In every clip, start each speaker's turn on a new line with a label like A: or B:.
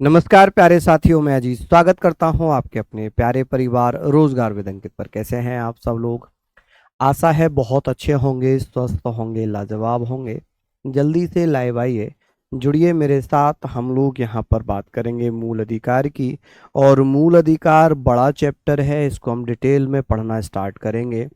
A: नमस्कार प्यारे साथियों, मैं अजीज स्वागत करता हूं आपके अपने प्यारे परिवार रोजगार विद अंकित पर। कैसे हैं आप सब लोग? आशा है बहुत अच्छे होंगे, स्वस्थ होंगे, लाजवाब होंगे। जल्दी से लाइव आइए, जुड़िए मेरे साथ। हम लोग यहाँ पर बात करेंगे मूल अधिकार की। और मूल अधिकार बड़ा चैप्टर है, इसको हम डिटेल में पढ़ना स्टार्ट करेंगे।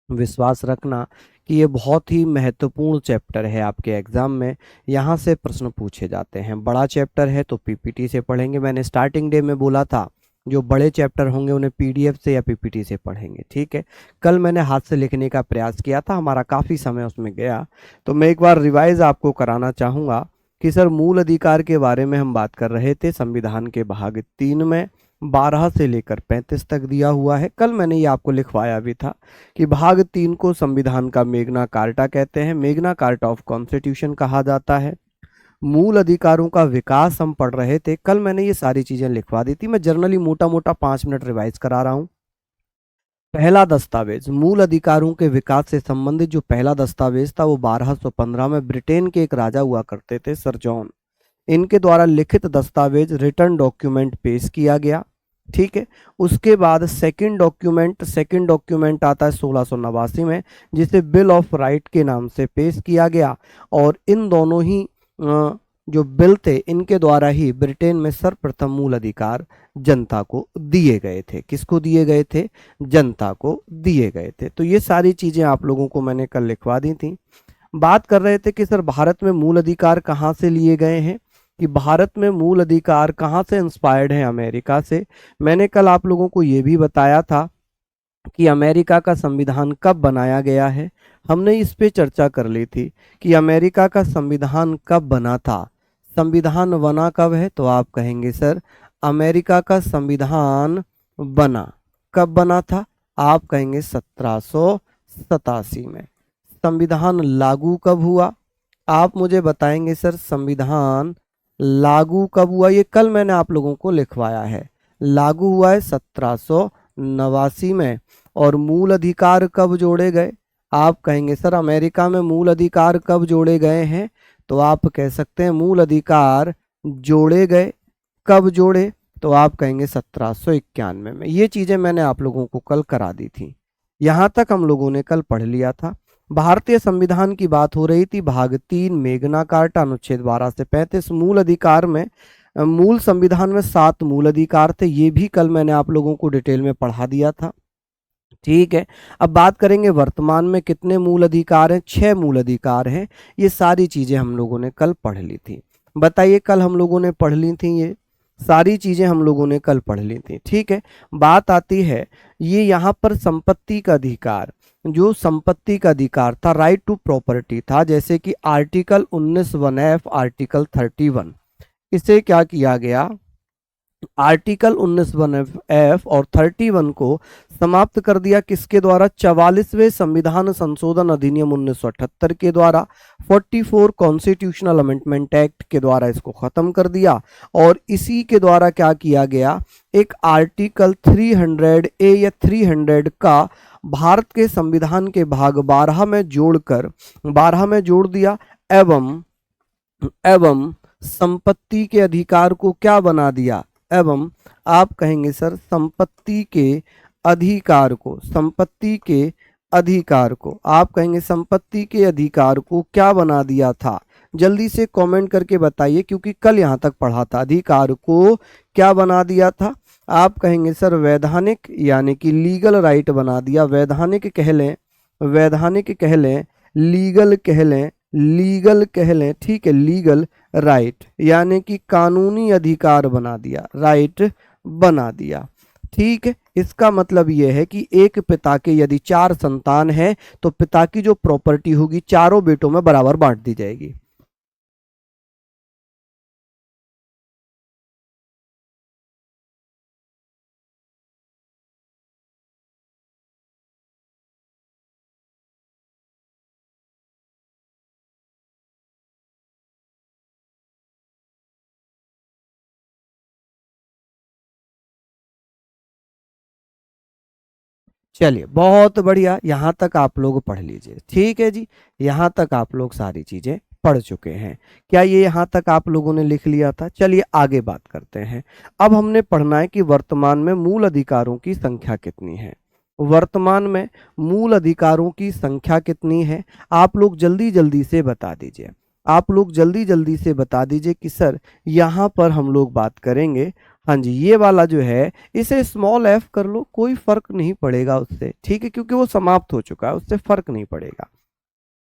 A: विश्वास रखना कि ये बहुत ही महत्वपूर्ण चैप्टर है आपके एग्जाम में। यहाँ से प्रश्न पूछे जाते हैं। बड़ा चैप्टर है तो पीपीटी से पढ़ेंगे। मैंने स्टार्टिंग डे में बोला था जो बड़े चैप्टर होंगे उन्हें पीडीएफ से या पीपीटी से पढ़ेंगे, ठीक है। कल मैंने हाथ से लिखने का प्रयास किया था, हमारा काफ़ी समय उसमें गया। तो मैं एक बार रिवाइज आपको कराना चाहूँगा कि सर मूल अधिकार के बारे में हम बात कर रहे थे। संविधान के भाग 3 में 12 से लेकर 35 तक दिया हुआ है। कल मैंने ये आपको लिखवाया भी था कि भाग 3 को संविधान का मेग्ना कार्टा कहते हैं, मेग्ना कार्टा ऑफ कॉन्स्टिट्यूशन कहा जाता है। मूल अधिकारों का विकास हम पढ़ रहे थे। कल मैंने ये सारी चीजें लिखवा दी थी। मैं जर्नली मोटा मोटा 5 मिनट रिवाइज करा रहा हूँ। पहला दस्तावेज मूल अधिकारों के विकास से संबंधित जो पहला दस्तावेज था वो 1215 में ब्रिटेन के एक राजा हुआ करते थे, सर जॉन। इनके द्वारा लिखित दस्तावेज रिटर्न डॉक्यूमेंट पेश किया गया, ठीक है। उसके बाद सेकंड डॉक्यूमेंट आता है 1689 में, जिसे बिल ऑफ राइट के नाम से पेश किया गया। और इन दोनों ही जो बिल थे इनके द्वारा ही ब्रिटेन में सर्वप्रथम मूल अधिकार जनता को दिए गए थे। किसको दिए गए थे? जनता को दिए गए थे। तो ये सारी चीजें आप लोगों को मैंने कल लिखवा दी थी। बात कर रहे थे कि सर भारत में मूल अधिकार कहाँ से लिए गए हैं, कि भारत में मूल अधिकार कहाँ से इंस्पायर्ड है? अमेरिका से। मैंने कल आप लोगों को ये भी बताया था कि अमेरिका का संविधान कब बनाया गया है। हमने इस पे चर्चा कर ली थी कि अमेरिका का संविधान कब बना था। संविधान बना कब है? तो आप कहेंगे सर अमेरिका का संविधान बना कब बना था? आप कहेंगे 1787 में। संविधान लागू कब हुआ? आप मुझे बताएंगे सर संविधान लागू कब हुआ। ये कल मैंने आप लोगों को लिखवाया है। लागू हुआ है 1789 में। और मूल अधिकार कब जोड़े गए? आप कहेंगे सर अमेरिका में मूल अधिकार कब जोड़े गए हैं? तो आप कह सकते हैं मूल अधिकार जोड़े गए। कब जोड़े? तो आप कहेंगे 1791 में। ये चीजें मैंने आप लोगों को कल करा दी थी। यहां तक हम लोगों ने कल पढ़ लिया था। भारतीय संविधान की बात हो रही थी। भाग 3 मेग्ना कार्टा अनुच्छेद 12 से 35 मूल अधिकार में मूल संविधान में 7 मूल अधिकार थे। ये भी कल मैंने आप लोगों को डिटेल में पढ़ा दिया था, ठीक है। अब बात करेंगे वर्तमान में कितने मूल अधिकार हैं। 6 मूल अधिकार हैं। ये सारी चीजें हम लोगों ने कल पढ़ ली थी। बताइए कल हम लोगों ने पढ़ ली थी ये सारी चीजें हम लोगों ने कल पढ़ ली थी, ठीक है। बात आती है ये यहाँ पर संपत्ति का अधिकार। जो संपत्ति का अधिकार था, राइट टू प्रॉपर्टी था, जैसे कि आर्टिकल 19(1)(f), आर्टिकल 31। इसे क्या किया गया? आर्टिकल 19(1)(f) और 31 को समाप्त कर दिया। किसके द्वारा? 44वें संविधान संशोधन अधिनियम 1978 के द्वारा। 44 कॉन्स्टिट्यूशनल अमेंडमेंट एक्ट के द्वारा इसको खत्म कर दिया। और इसी के द्वारा क्या किया गया? एक आर्टिकल 300A या 300 का भारत के संविधान के भाग 12 में जोड़ दिया। एवं संपत्ति के अधिकार को क्या बना दिया? एवं आप कहेंगे सर संपत्ति के अधिकार को आप कहेंगे संपत्ति के अधिकार को क्या बना दिया था? जल्दी से कमेंट करके बताइए, क्योंकि कल यहां तक पढ़ा था। अधिकार को क्या बना दिया था? आप कहेंगे सर वैधानिक यानी कि लीगल राइट बना दिया। वैधानिक कह लें, लीगल कह लें, ठीक है। लीगल राइट यानी कि कानूनी अधिकार बना दिया, राइट बना दिया, ठीक है। इसका मतलब यह है कि एक पिता के यदि 4 संतान हैं तो पिता की जो प्रॉपर्टी होगी चारों बेटों में बराबर बांट दी जाएगी। चलिए बहुत बढ़िया, यहां तक आप लोग पढ़ लीजिए, ठीक है जी। यहां तक आप लोग सारी चीजें पढ़ चुके हैं। क्या ये यहाँ तक आप लोगों ने लिख लिया था? चलिए आगे बात करते हैं। अब हमने पढ़ना है कि वर्तमान में मूल अधिकारों की संख्या कितनी है। वर्तमान में मूल अधिकारों की संख्या कितनी है? आप लोग जल्दी जल्दी से बता दीजिए। आप लोग जल्दी जल्दी से बता दीजिए कि सर यहाँ पर हम लोग बात करेंगे। हाँ जी, ये वाला जो है इसे स्मॉल एफ कर लो, कोई फर्क नहीं पड़ेगा उससे, ठीक है, क्योंकि वो समाप्त हो चुका है, उससे फर्क नहीं पड़ेगा।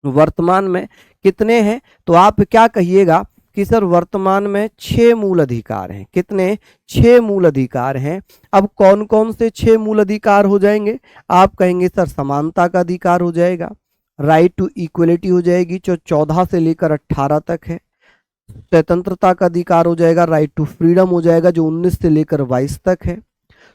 A: वर्तमान में कितने हैं? तो आप क्या कहिएगा कि सर वर्तमान में 6 मूल अधिकार हैं। कितने? 6 मूल अधिकार हैं। अब कौन कौन से 6 मूल अधिकार हो जाएंगे? आप कहेंगे सर समानता का अधिकार हो जाएगा, राइट टू इक्वलिटी हो जाएगी जो 14 से लेकर 18 तक है, स्वतंत्रता का अधिकार हो जाएगा, राइट टू फ्रीडम हो जाएगा जो 19 से लेकर 22 तक है,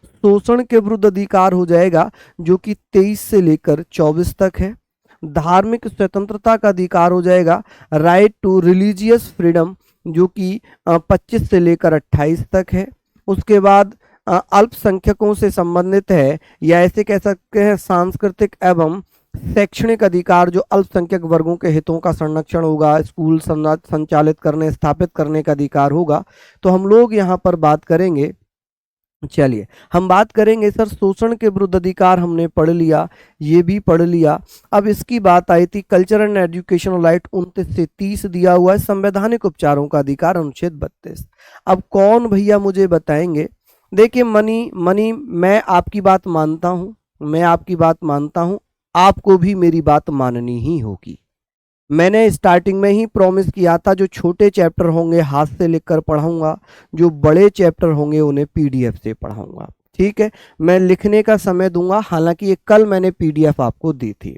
A: शोषण के विरुद्ध अधिकार हो जाएगा जो कि 23 से लेकर 24 तक है, धार्मिक स्वतंत्रता का अधिकार हो जाएगा, राइट टू रिलीजियस फ्रीडम जो कि 25 से लेकर 28 तक है। उसके बाद अल्पसंख्यकों से संबंधित है, या ऐसे कह सकते हैं सांस्कृतिक एवं शैक्षणिक अधिकार जो अल्पसंख्यक वर्गों के हितों का संरक्षण होगा, स्कूल संचालित करने स्थापित करने का अधिकार होगा। तो हम लोग यहाँ पर बात करेंगे, चलिए हम बात करेंगे सर शोषण के विरुद्ध अधिकार हमने पढ़ लिया, ये भी पढ़ लिया। अब इसकी बात आई थी कल्चर एंड एजुकेशन राइट 29 से 30 दिया हुआ है, संवैधानिक उपचारों का अधिकार अनुच्छेद 32। अब कौन भैया मुझे बताएंगे? देखिए मनी मैं आपकी बात मानता हूँ, मैं आपकी बात मानता हूँ, आपको भी मेरी बात माननी ही होगी। मैंने स्टार्टिंग में ही प्रॉमिस किया था जो छोटे चैप्टर होंगे हाथ से लिखकर पढ़ाऊंगा, जो बड़े चैप्टर होंगे उन्हें पीडीएफ से पढ़ाऊंगा, ठीक है। मैं लिखने का समय दूंगा, हालांकि ये कल मैंने पीडीएफ आपको दी थी,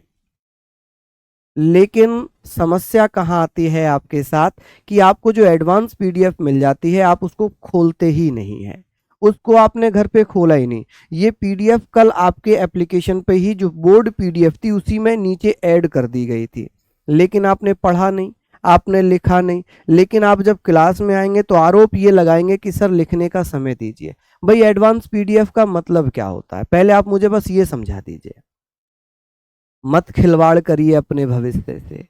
A: लेकिन समस्या कहाँ आती है आपके साथ कि आपको जो एडवांस पीडीएफ मिल जाती है आप उसको खोलते ही नहीं है, उसको आपने घर पे खोला ही नहीं। ये पीडीएफ कल आपके एप्लीकेशन पे ही जो बोर्ड पीडीएफ थी उसी में नीचे ऐड कर दी गई थी, लेकिन आपने पढ़ा नहीं, आपने लिखा नहीं। लेकिन आप जब क्लास में आएंगे तो आरोप ये लगाएंगे कि सर लिखने का समय दीजिए। भाई एडवांस पीडीएफ का मतलब क्या होता है, पहले आप मुझे बस ये समझा दीजिए। मत खिलवाड़ करिए अपने भविष्य से।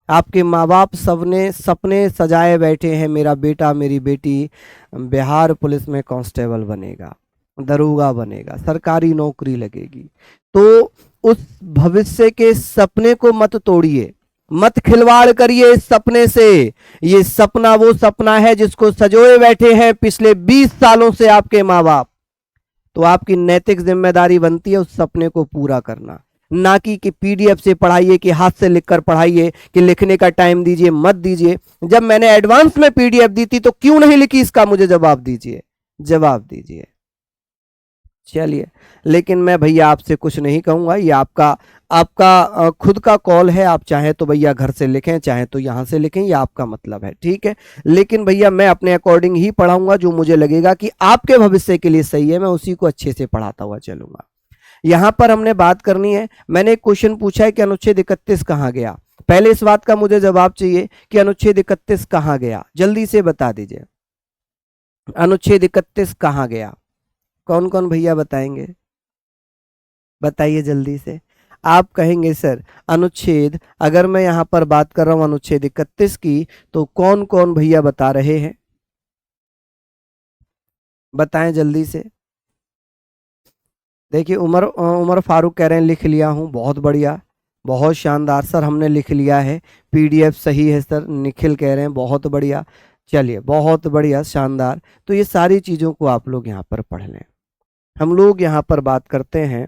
A: आपके माँ बाप सबने सपने सजाए बैठे हैं, मेरा बेटा मेरी बेटी बिहार पुलिस में कांस्टेबल बनेगा, दरोगा बनेगा, सरकारी नौकरी लगेगी। तो उस भविष्य के सपने को मत तोड़िए, मत खिलवाड़ करिए इस सपने से। ये सपना वो सपना है जिसको सजोए बैठे हैं पिछले 20 सालों से आपके माँ बाप। तो आपकी नैतिक जिम्मेदारी बनती है उस सपने को पूरा करना, ना कि पीडीएफ से पढ़ाइए, कि हाथ से लिखकर पढ़ाइए, कि लिखने का टाइम दीजिए, मत दीजिए। जब मैंने एडवांस में पीडीएफ दी थी तो क्यों नहीं लिखी, इसका मुझे जवाब दीजिए, जवाब दीजिए। चलिए, लेकिन मैं भैया आपसे कुछ नहीं कहूंगा, ये आपका खुद का कॉल है। आप चाहे तो भैया घर से लिखें, चाहे तो यहाँ से लिखें, ये आपका मतलब है, ठीक है। लेकिन भैया मैं अपने अकॉर्डिंग ही पढ़ाऊंगा, जो मुझे लगेगा कि आपके भविष्य के लिए सही है, मैं उसी को अच्छे से पढ़ाता हुआ चलूंगा। यहां पर हमने बात करनी है, मैंने एक क्वेश्चन पूछा है कि अनुच्छेद 31 कहाँ गया। पहले इस बात का मुझे जवाब चाहिए कि अनुच्छेद 31 कहाँ गया, जल्दी से बता दीजिए। अनुच्छेद 31 कहाँ गया? कौन कौन भैया बताएंगे, बताइए जल्दी से। आप कहेंगे सर अनुच्छेद, अगर मैं यहां पर बात कर रहा हूं अनुच्छेद 31 की, तो कौन कौन भैया बता रहे हैं, बताएं जल्दी से। देखिए उमर फारूक कह रहे हैं लिख लिया हूं, बहुत बढ़िया, बहुत शानदार सर, हमने लिख लिया है, पीडीएफ सही है सर। निखिल कह रहे हैं बहुत बढ़िया, चलिए बहुत बढ़िया, शानदार। तो ये सारी चीज़ों को आप लोग यहाँ पर पढ़ लें। हम लोग यहाँ पर बात करते हैं,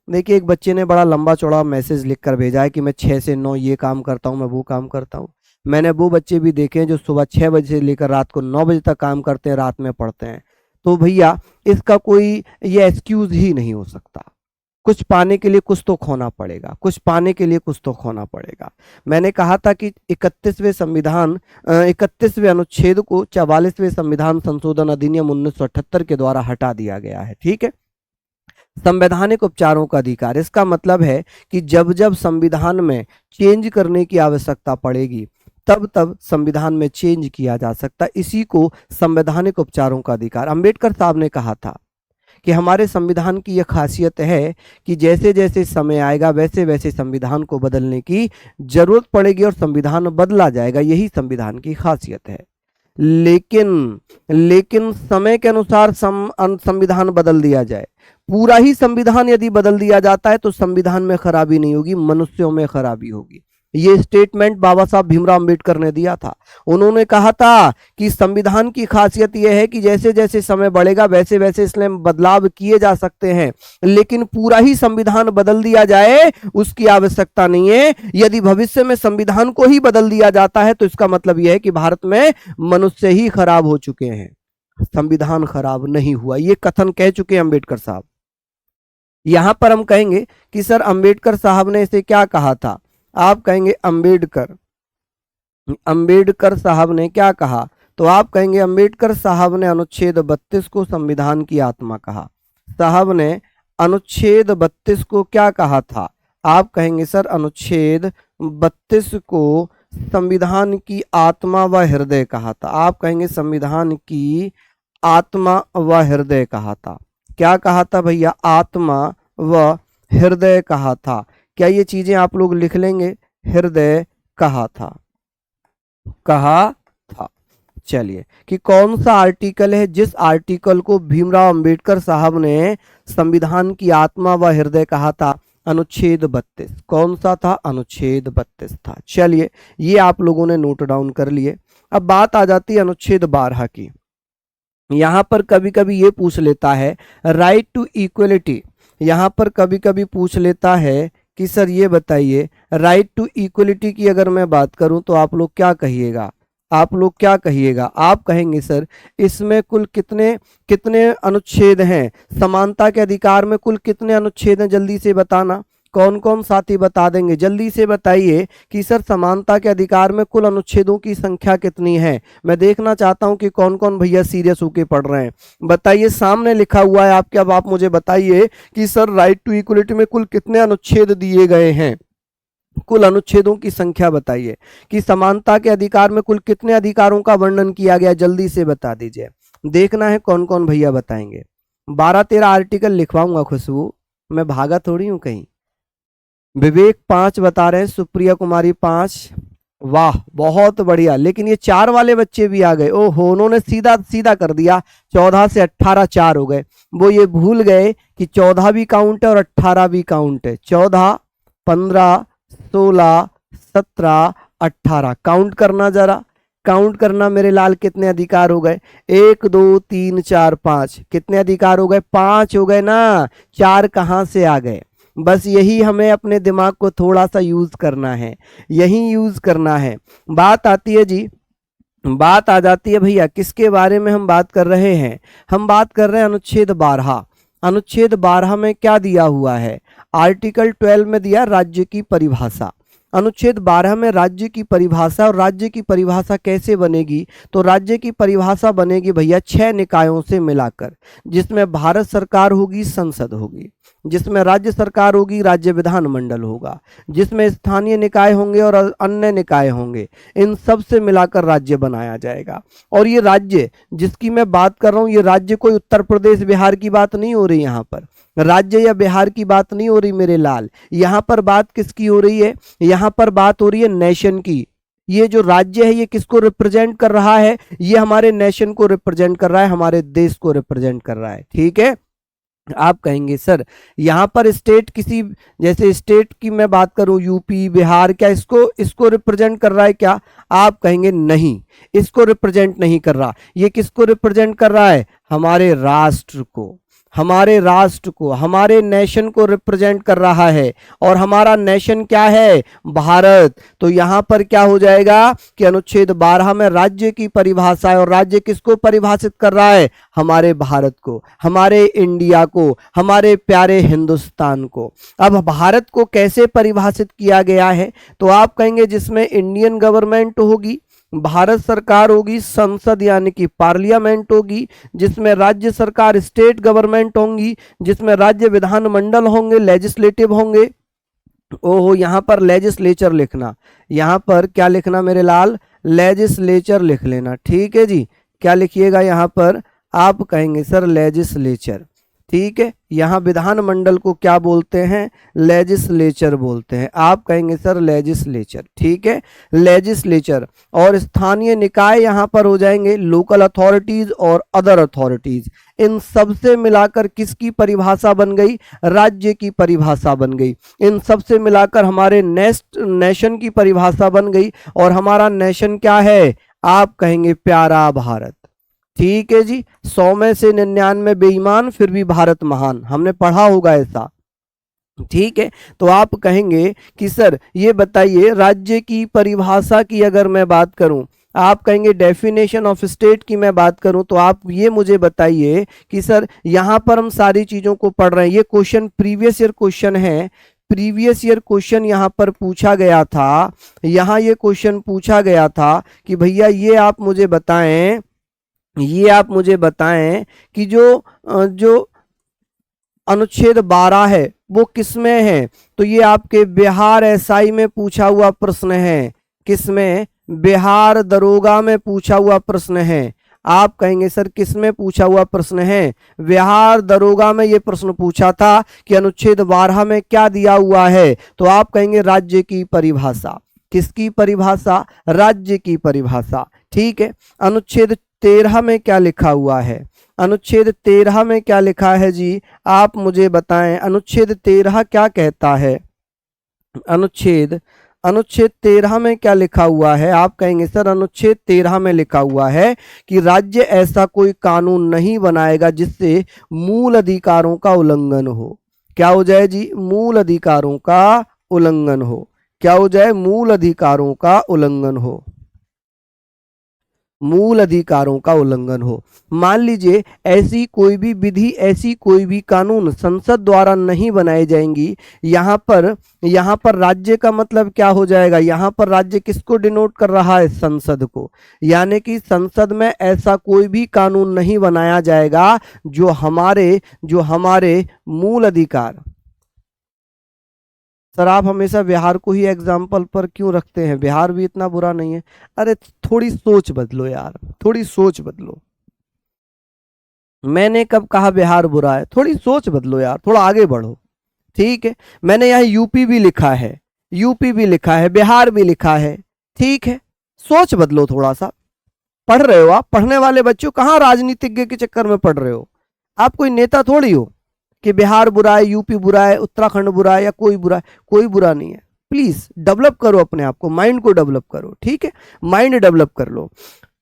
A: देखिए एक बच्चे ने बड़ा लंबा चौड़ा मैसेज लिख कर भेजा है कि मैं 6 से 9 ये काम करता हूँ, मैं वो काम करता हूँ। मैंने वो बच्चे भी देखे हैं जो सुबह 6 बजे से लेकर रात को 9 बजे तक काम करते हैं, रात में पढ़ते हैं। तो भैया इसका कोई ये एक्सक्यूज ही नहीं हो सकता। कुछ पाने के लिए कुछ तो खोना पड़ेगा, कुछ पाने के लिए कुछ तो खोना पड़ेगा। मैंने कहा था कि 31वें अनुच्छेद को 44वें संविधान संशोधन अधिनियम 1978 के द्वारा हटा दिया गया है, ठीक है। संवैधानिक उपचारों का अधिकार, इसका मतलब है कि जब जब संविधान में चेंज करने की आवश्यकता पड़ेगी तब तब संविधान में चेंज किया जा सकता है। इसी को संवैधानिक उपचारों का अधिकार, अंबेडकर साहब ने कहा था कि हमारे संविधान की यह खासियत है कि जैसे जैसे समय आएगा वैसे वैसे संविधान को बदलने की जरूरत पड़ेगी और संविधान बदला जाएगा, यही संविधान की खासियत है। लेकिन लेकिन समय के अनुसार संविधान बदल दिया जाए, पूरा ही संविधान यदि बदल दिया जाता है तो संविधान में खराबी नहीं होगी, मनुष्यों में खराबी होगी। ये स्टेटमेंट बाबा साहब भीमराव अंबेडकर ने दिया था। उन्होंने कहा था कि संविधान की खासियत यह है कि जैसे जैसे समय बढ़ेगा वैसे वैसे इसमें बदलाव किए जा सकते हैं, लेकिन पूरा ही संविधान बदल दिया जाए उसकी आवश्यकता नहीं है। यदि भविष्य में संविधान को ही बदल दिया जाता है तो इसका मतलब यह है कि भारत में मनुष्य ही खराब हो चुके हैं, संविधान खराब नहीं हुआ। ये कथन कह चुके हैं अंबेडकर साहब। यहां पर हम कहेंगे कि सर अंबेडकर साहब ने इसे क्या कहा था, आप कहेंगे अंबेडकर साहब ने क्या कहा, तो आप कहेंगे अंबेडकर साहब ने अनुच्छेद 32 को संविधान की आत्मा कहा। साहब ने अनुच्छेद 32 को क्या कहा था, आप कहेंगे सर अनुच्छेद 32 को संविधान की आत्मा व हृदय कहा था। आप कहेंगे संविधान की आत्मा व हृदय कहा था। क्या कहा था भैया, आत्मा व हृदय कहा था। क्या ये चीजें आप लोग लिख लेंगे, हृदय कहा था, कहा था। चलिए कि कौन सा आर्टिकल है जिस आर्टिकल को भीमराव अंबेडकर साहब ने संविधान की आत्मा व हृदय कहा था, अनुच्छेद 32। कौन सा था, अनुच्छेद 32 था। चलिए ये आप लोगों ने नोट डाउन कर लिए। अब बात आ जाती है अनुच्छेद 12 की। यहां पर कभी कभी ये पूछ लेता है राइट टू इक्वलिटी, यहां पर कभी कभी पूछ लेता है कि सर ये बताइए राइट टू इक्वलिटी की अगर मैं बात करूं तो आप लोग क्या कहिएगा, आप लोग क्या कहिएगा, आप कहेंगे सर इसमें कुल कितने कितने अनुच्छेद हैं, समानता के अधिकार में कुल कितने अनुच्छेद हैं, जल्दी से बताना। कौन कौन साथी बता देंगे, जल्दी से बताइए कि सर समानता के अधिकार में कुल अनुच्छेदों की संख्या कितनी है। मैं देखना चाहता हूं कि कौन कौन भैया सीरियस होके पढ़ रहे हैं, बताइए। सामने लिखा हुआ है आपके, अब आप मुझे बताइए कि सर राइट टू इक्वलिटी में कुल कितने अनुच्छेद दिए गए हैं, कुल अनुच्छेदों की संख्या बताइए कि समानता के अधिकार में कुल कितने अधिकारों का वर्णन किया गया, जल्दी से बता दीजिए। देखना है कौन कौन भैया बताएंगे। 12-13 आर्टिकल लिखवाऊंगा खुशबू, मैं भागा थोड़ी हूं कहीं। विवेक 5 बता रहे हैं, सुप्रिया कुमारी 5, वाह बहुत बढ़िया। लेकिन ये 4 वाले बच्चे भी आ गए, ओहो उन्होंने सीधा सीधा कर दिया, 14 से 18 4 हो गए। वो ये भूल गए कि 14 भी काउंट है और 18 भी काउंट है। 14, 15, 16, 17, 18 काउंट करना, जरा काउंट करना मेरे लाल, कितने अधिकार हो गए, 1 2 3 4 5, कितने अधिकार हो गए, 5 हो गए ना, 4 कहां से आ गए। बस यही हमें अपने दिमाग को थोड़ा सा यूज करना है, यही यूज करना है। बात आती है जी, बात आ जाती है भैया किसके बारे में हम बात कर रहे हैं, हम बात कर रहे हैं अनुच्छेद 12। अनुच्छेद 12 में क्या दिया हुआ है, आर्टिकल 12 में दिया राज्य की परिभाषा। अनुच्छेद 12 में राज्य की परिभाषा, और राज्य की परिभाषा कैसे बनेगी, तो राज्य की परिभाषा बनेगी भैया 6 निकायों से मिलाकर, जिसमें भारत सरकार होगी, संसद होगी, जिसमें राज्य सरकार होगी, राज्य विधानमंडल होगा, जिसमें स्थानीय निकाय होंगे और अन्य निकाय होंगे। इन सब से मिलाकर राज्य बनाया जाएगा। और ये राज्य जिसकी मैं बात कर रहा हूँ, ये राज्य कोई उत्तर प्रदेश बिहार की बात नहीं हो रही, यहाँ पर राज्य या बिहार की बात नहीं हो रही मेरे लाल, यहाँ पर बात किसकी हो रही है, यहाँ पर बात हो रही है नेशन की। ये जो राज्य है ये किसको रिप्रेजेंट कर रहा है, ये हमारे नेशन को रिप्रेजेंट कर रहा है, हमारे देश को रिप्रेजेंट कर रहा है, ठीक है। आप कहेंगे सर यहाँ पर स्टेट किसी, जैसे स्टेट की मैं बात करूं यूपी बिहार, क्या इसको रिप्रेजेंट कर रहा है क्या, आप कहेंगे नहीं, इसको रिप्रेजेंट नहीं कर रहा। ये किसको रिप्रेजेंट कर रहा है, हमारे राष्ट्र को, हमारे राष्ट्र को, हमारे नेशन को रिप्रेजेंट कर रहा है। और हमारा नेशन क्या है, भारत। तो यहां पर क्या हो जाएगा कि अनुच्छेद 12 में राज्य की परिभाषा है, और राज्य किसको परिभाषित कर रहा है, हमारे भारत को, हमारे इंडिया को, हमारे प्यारे हिंदुस्तान को। अब भारत को कैसे परिभाषित किया गया है, तो आप कहेंगे जिसमें इंडियन गवर्नमेंट होगी, भारत सरकार होगी, संसद यानी कि पार्लियामेंट होगी, जिसमें राज्य सरकार स्टेट गवर्नमेंट होंगी, जिसमें राज्य विधानमंडल होंगे, लेजिस्लेटिव होंगे। ओहो यहाँ पर लेजिस्लेचर लिखना, यहाँ पर क्या लिखना मेरे लाल, लेजिस्लेचर लिख लेना, ठीक है जी। क्या लिखिएगा यहाँ पर, आप कहेंगे सर लेजिस्लेचर। ठीक है, यहाँ विधानमंडल को क्या बोलते हैं? लेजिस्लेचर बोलते हैं। आप कहेंगे सर लेजिस्लेचर, ठीक है, लेजिस्लेचर। और स्थानीय निकाय यहाँ पर हो जाएंगे लोकल अथॉरिटीज और अदर अथॉरिटीज। इन सब से मिलाकर किसकी परिभाषा बन गई? राज्य की परिभाषा बन गई। इन सब से मिलाकर हमारे नेशन की परिभाषा बन गई। और हमारा नेशन क्या है? आप कहेंगे प्यारा भारत। ठीक है जी, 100 में से 99 बेईमान फिर भी भारत महान, हमने पढ़ा होगा ऐसा। ठीक है, तो आप कहेंगे कि सर ये बताइए राज्य की परिभाषा की अगर मैं बात करूं, आप कहेंगे डेफिनेशन ऑफ स्टेट की मैं बात करूं, तो आप ये मुझे बताइए कि सर यहां पर हम सारी चीजों को पढ़ रहे हैं, ये क्वेश्चन प्रीवियस ईयर क्वेश्चन है, प्रीवियस ईयर क्वेश्चन यहां पर पूछा गया था। यहां ये क्वेश्चन पूछा गया था कि भैया ये आप मुझे बताएं, ये आप मुझे बताएं कि जो अनुच्छेद 12 है वो किसमें है? तो ये आपके बिहार एसआई में पूछा हुआ प्रश्न है। किसमें? बिहार दरोगा में पूछा हुआ प्रश्न है। आप कहेंगे सर किसमें पूछा हुआ प्रश्न है? बिहार दरोगा में ये प्रश्न पूछा था कि अनुच्छेद 12 में क्या दिया हुआ है? तो आप कहेंगे राज्य की परिभाषा। किसकी परिभाषा? राज्य की परिभाषा। ठीक है, अनुच्छेद 13 में क्या लिखा हुआ है? अनुच्छेद 13 में क्या लिखा है जी? आप मुझे बताएं, अनुच्छेद 13 क्या कहता है? अनुच्छेद अनुच्छेद 13 में क्या लिखा हुआ है? आप कहेंगे सर अनुच्छेद 13 में लिखा हुआ है कि राज्य ऐसा कोई कानून नहीं बनाएगा जिससे मूल अधिकारों का उल्लंघन हो। क्या हो जाए जी? मूल अधिकारों का उल्लंघन हो। क्या हो जाए? मूल अधिकारों का उल्लंघन हो। मूल अधिकारों का उल्लंघन हो। मान लीजिए ऐसी कोई भी विधि, ऐसी कोई भी कानून संसद द्वारा नहीं बनाई जाएंगी। यहाँ पर राज्य का मतलब क्या हो जाएगा? यहाँ पर राज्य किसको डिनोट कर रहा है? संसद को। यानी कि संसद में ऐसा कोई भी कानून नहीं बनाया जाएगा जो हमारे मूल अधिकार। सर आप हमेशा बिहार को ही एग्जाम्पल पर क्यों रखते हैं? बिहार भी इतना बुरा नहीं है। अरे थोड़ी सोच बदलो यार, थोड़ी सोच बदलो। मैंने कब कहा बिहार बुरा है? थोड़ी सोच बदलो यार, थोड़ा आगे बढ़ो। ठीक है, मैंने यहाँ यूपी भी लिखा है, यूपी भी लिखा है, बिहार भी लिखा है। ठीक है, सोच बदलो थोड़ा सा। पढ़ रहे हो आप, पढ़ने वाले बच्चों, कहाँ राजनीतिज्ञ के चक्कर में पढ़ रहे हो? आप कोई नेता थोड़ी हो कि बिहार बुरा है, यूपी बुरा है, उत्तराखंड बुरा है या कोई बुरा है। कोई बुरा नहीं है। प्लीज डेवलप करो अपने आप को, माइंड को डेवलप करो। ठीक है, माइंड डेवलप कर लो।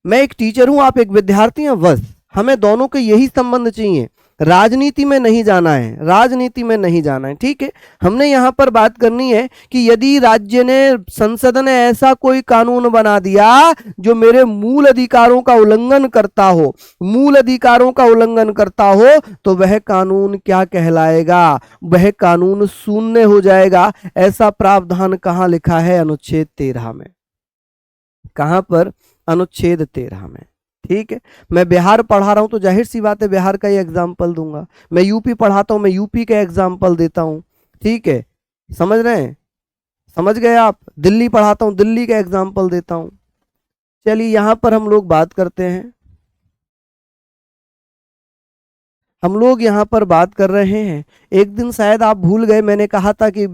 A: मैं एक टीचर हूं, आप एक विद्यार्थी हैं, बस हमें दोनों के यही संबंध चाहिए। राजनीति में नहीं जाना है, राजनीति में नहीं जाना है। ठीक है, हमने यहां पर बात करनी है कि यदि राज्य ने, संसद ने ऐसा कोई कानून बना दिया जो मेरे मूल अधिकारों का उल्लंघन करता हो, मूल अधिकारों का उल्लंघन करता हो, तो वह कानून क्या कहलाएगा? वह कानून शून्य हो जाएगा। ऐसा प्रावधान कहां लिखा है? अनुच्छेद 13 में। कहां पर? अनुच्छेद 13 में। ठीक है, मैं बिहार पढ़ा रहा हूं तो जाहिर सी बात है बिहार का ही एग्जाम्पल दूंगा। मैं यूपी पढ़ाता हूं, मैं यूपी का एग्जाम्पल देता हूं। ठीक है, समझ रहे हैं? समझ गए आप? दिल्ली पढ़ाता हूं, दिल्ली का एग्जाम्पल देता हूं। चलिए यहां पर हम लोग बात करते हैं, हम लोग यहाँ पर बात कर रहे हैं। एक दिन शायद आप भूल गए, मैंने कहा था कि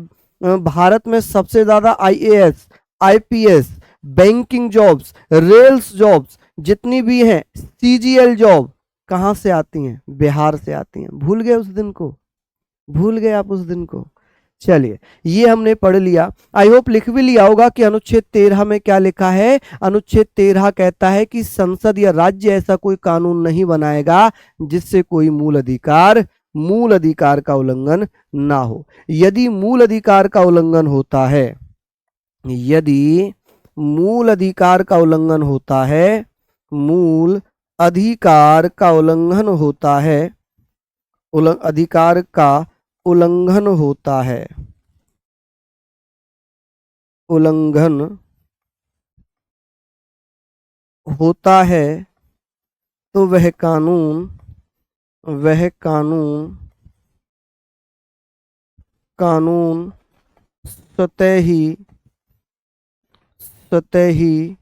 A: भारत में सबसे ज्यादा IAS, IPS, banking jobs, rails jobs जितनी भी हैं, सीजीएल जॉब कहाँ से आती हैं? बिहार से आती हैं। भूल गए उस दिन को? भूल गए आप उस दिन को? चलिए ये हमने पढ़ लिया। आई होप लिख भी लिया होगा कि अनुच्छेद 13 में क्या लिखा है। अनुच्छेद 13 कहता है कि संसद या राज्य ऐसा कोई कानून नहीं बनाएगा जिससे कोई मूल अधिकार का उल्लंघन ना हो। यदि मूल अधिकार का उल्लंघन होता है, यदि मूल अधिकार का उल्लंघन होता है, मूल अधिकार का उल्लंघन होता है, अधिकार का उल्लंघन होता है, उल्लंघन होता है, तो वह कानून स्वतः ही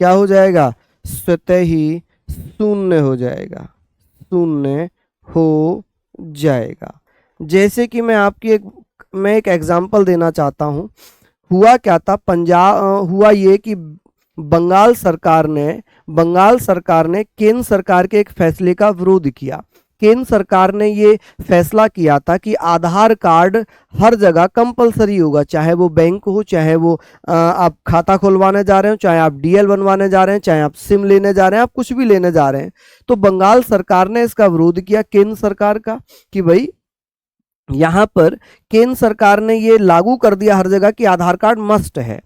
A: क्या हो जाएगा? स्वतः ही शून्य हो जाएगा, शून्य हो जाएगा। जैसे कि मैं एक एग्जांपल देना चाहता हूँ। हुआ क्या था, हुआ ये कि बंगाल सरकार ने केंद्र सरकार के एक फैसले का विरोध किया। केंद्र सरकार ने ये फैसला किया था कि आधार कार्ड हर जगह कंपलसरी होगा, चाहे वो बैंक हो, चाहे वो आप खाता खुलवाने जा रहे हो, चाहे आप डीएल बनवाने जा रहे हैं, चाहे आप सिम लेने जा रहे हैं, आप कुछ भी लेने जा रहे हैं। तो बंगाल सरकार ने इसका विरोध किया केंद्र सरकार का कि भाई यहाँ पर केंद्र सरकार ने ये लागू कर दिया हर जगह कि आधार कार्ड मस्ट है।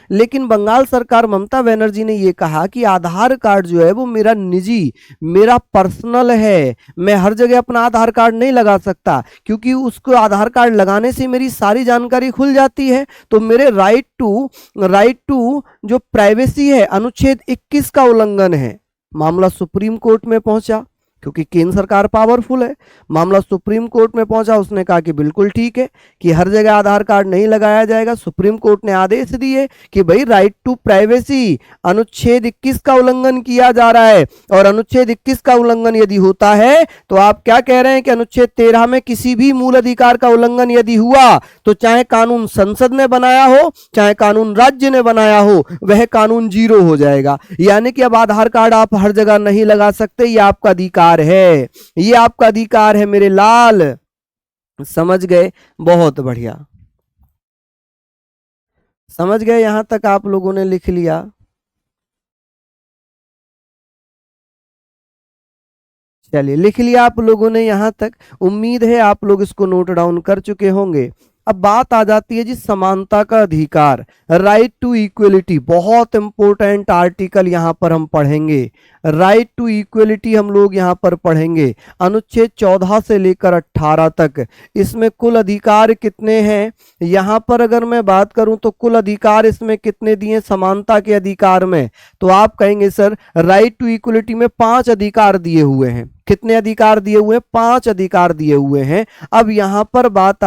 A: लेकिन बंगाल सरकार, ममता बनर्जी ने ये कहा कि आधार कार्ड जो है वो मेरा निजी, मेरा पर्सनल है, मैं हर जगह अपना आधार कार्ड नहीं लगा सकता, क्योंकि उसको आधार कार्ड लगाने से मेरी सारी जानकारी खुल जाती है। तो मेरे राइट टू जो प्राइवेसी है, अनुच्छेद 21 का उल्लंघन है। मामला सुप्रीम कोर्ट में पहुंचा, क्योंकि केंद्र सरकार पावरफुल है। मामला सुप्रीम कोर्ट में पहुंचा, उसने कहा कि बिल्कुल ठीक है कि हर जगह आधार कार्ड नहीं लगाया जाएगा। सुप्रीम कोर्ट ने आदेश दिए कि भाई राइट टू प्राइवेसी, अनुच्छेद 21 का उल्लंघन किया जा रहा है, और अनुच्छेद 21 का उल्लंघन यदि होता है तो आप क्या कह रहे हैं कि अनुच्छेद 13 में किसी भी मूल अधिकार का उल्लंघन यदि हुआ तो चाहे कानून संसद ने बनाया हो, चाहे कानून राज्य ने बनाया हो, वह कानून जीरो हो जाएगा। यानी कि अब आधार कार्ड आप हर जगह नहीं लगा सकते, यह आपका अधिकार है, ये आपका अधिकार है मेरे लाल। समझ गए? बहुत बढ़िया, समझ गए? यहां तक आप लोगों ने लिख लिया? चलिए, लिख लिया आप लोगों ने यहां तक। उम्मीद है आप लोग इसको नोट डाउन कर चुके होंगे। अब बात आ जाती है जी समानता का अधिकार, राइट टू इक्वलिटी। बहुत इंपॉर्टेंट आर्टिकल यहां पर हम पढ़ेंगे। राइट टू इक्वलिटी हम लोग यहां पर पढ़ेंगे, अनुच्छेद 14 से लेकर 18 तक। इसमें कुल अधिकार कितने हैं? यहां पर अगर मैं बात करूं तो कुल अधिकार इसमें कितने दिए समानता के अधिकार में? तो आप कहेंगे सर राइट टू इक्वलिटी में 5 अधिकार दिए हुए हैं। कितने अधिकार दिए हुए हैं? 5 अधिकार दिए हुए हैं। अब यहां पर बात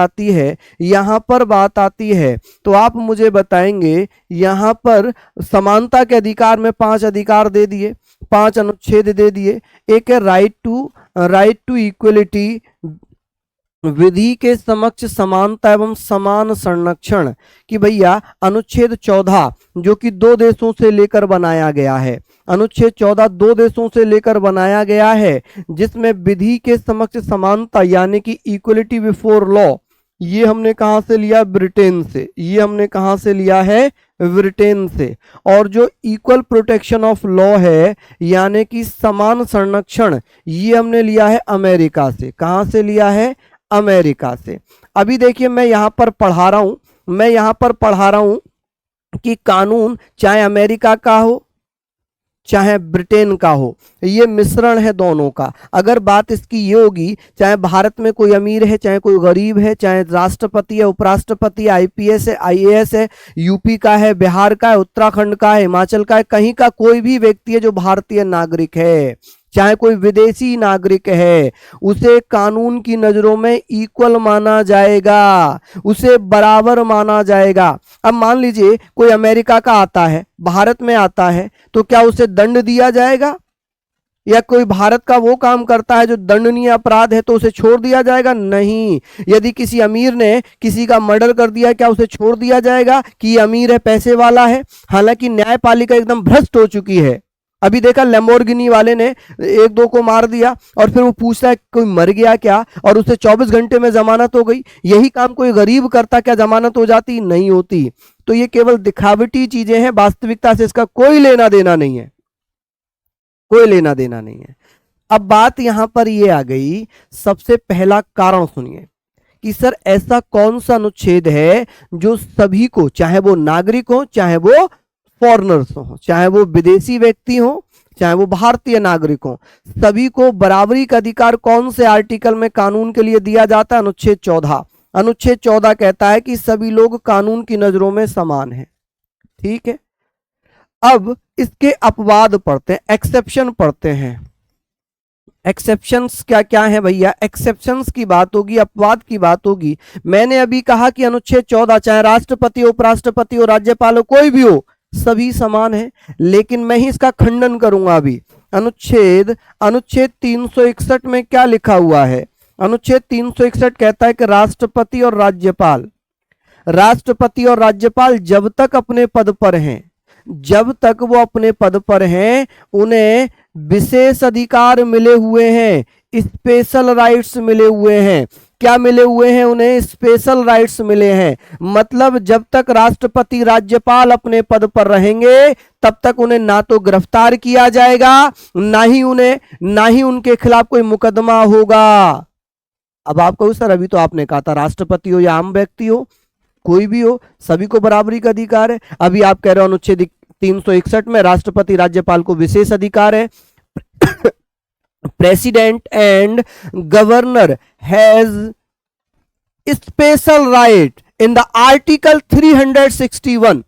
A: आती है, तो आप मुझे बताएंगे यहां पर समानता के अधिकार में 5 अधिकार दे दिए, 5 अनुच्छेद दे दिए। एक है राइट टू इक्वलिटी, विधि के समक्ष समानता एवं समान संरक्षण, कि भैया अनुच्छेद 14 जो कि 2 देशों से लेकर बनाया गया है, अनुच्छेद 14 2 देशों से लेकर बनाया गया है, जिसमें विधि के समक्ष समानता यानी कि इक्वलिटी बिफोर लॉ, ये हमने कहां से लिया? ब्रिटेन से। ये हमने कहां से लिया है? ब्रिटेन से। और जो इक्वल प्रोटेक्शन ऑफ लॉ है यानी कि समान संरक्षण, ये हमने लिया है अमेरिका से। कहां से लिया है? अमेरिका से। अभी देखिए मैं यहां पर पढ़ा रहा हूं कि कानून चाहे अमेरिका का हो चाहे ब्रिटेन का हो, ये मिश्रण है दोनों का। अगर बात इसकी ये होगी, चाहे भारत में कोई अमीर है, चाहे कोई गरीब है, चाहे राष्ट्रपति है, उपराष्ट्रपति है, आईपीएस है, आईएएस है, यूपी का है, बिहार का है, उत्तराखंड का है, हिमाचल का है, कहीं का कोई भी व्यक्ति है जो भारतीय नागरिक है, चाहे कोई विदेशी नागरिक है, उसे कानून की नजरों में इक्वल माना जाएगा, उसे बराबर माना जाएगा। अब मान लीजिए कोई अमेरिका का आता है, भारत में आता है, तो क्या उसे दंड दिया जाएगा? या कोई भारत का वो काम करता है जो दंडनीय अपराध है तो उसे छोड़ दिया जाएगा? नहीं। यदि किसी अमीर ने किसी का मर्डर कर दिया, क्या उसे छोड़ दिया जाएगा कि ये अमीर है, पैसे वाला है? हालांकि न्यायपालिका एकदम भ्रष्ट हो चुकी है। अभी देखा लैम्बोर्गिनी वाले ने 1-2 को मार दिया और फिर वो पूछता है कोई मर गया क्या, और उसे 24 घंटे में जमानत हो गई। यही काम कोई गरीब करता, क्या जमानत हो जाती? नहीं होती। तो ये केवल दिखावटी चीजें हैं, वास्तविकता से इसका कोई लेना देना नहीं है, कोई लेना देना नहीं है। अब बात यहां पर ये आ गई, सबसे पहला कारण सुनिए कि सर ऐसा कौन सा अनुच्छेद है जो सभी को, चाहे वो नागरिक हो, चाहे वो फॉरेनर्स हो, चाहे वो विदेशी व्यक्ति हो, चाहे वो भारतीय नागरिक हो, सभी को बराबरी का अधिकार कौन से आर्टिकल में कानून के लिए दिया जाता है? अनुच्छेद 14। अनुच्छेद 14 कहता है कि सभी लोग कानून की नजरों में समान हैं। ठीक है, अब इसके अपवाद पढ़ते हैं, एक्सेप्शन पढ़ते हैं। एक्सेप्शंस क्या क्या है भैया? एक्सेप्शंस की बात होगी, अपवाद की बात होगी। मैंने अभी कहा कि अनुच्छेद 14 चाहे राष्ट्रपति, उपराष्ट्रपति हो, राज्यपाल हो, कोई भी हो, सभी समान है। लेकिन मैं ही इसका खंडन करूंगा अभी। अनुच्छेद 361 में क्या लिखा हुआ है? अनुच्छेद 361 कहता है कि राष्ट्रपति और राज्यपाल जब तक अपने पद पर हैं, जब तक वो अपने पद पर हैं, उन्हें विशेष अधिकार मिले हुए हैं, स्पेशल राइट्स मिले हुए हैं। क्या मिले हुए हैं? उन्हें स्पेशल राइट्स मिले हैं। मतलब जब तक राष्ट्रपति राज्यपाल अपने पद पर रहेंगे तब तक उन्हें ना तो गिरफ्तार किया जाएगा, ना ही उनके खिलाफ कोई मुकदमा होगा। अब आप कहो सर अभी तो आपने कहा था राष्ट्रपति हो या आम व्यक्ति हो, कोई भी हो, सभी को बराबरी का अधिकार है। अभी आप कह रहे हो अनुच्छेद 361 में राष्ट्रपति राज्यपाल को विशेष अधिकार है। President and governor has special right in the article 361।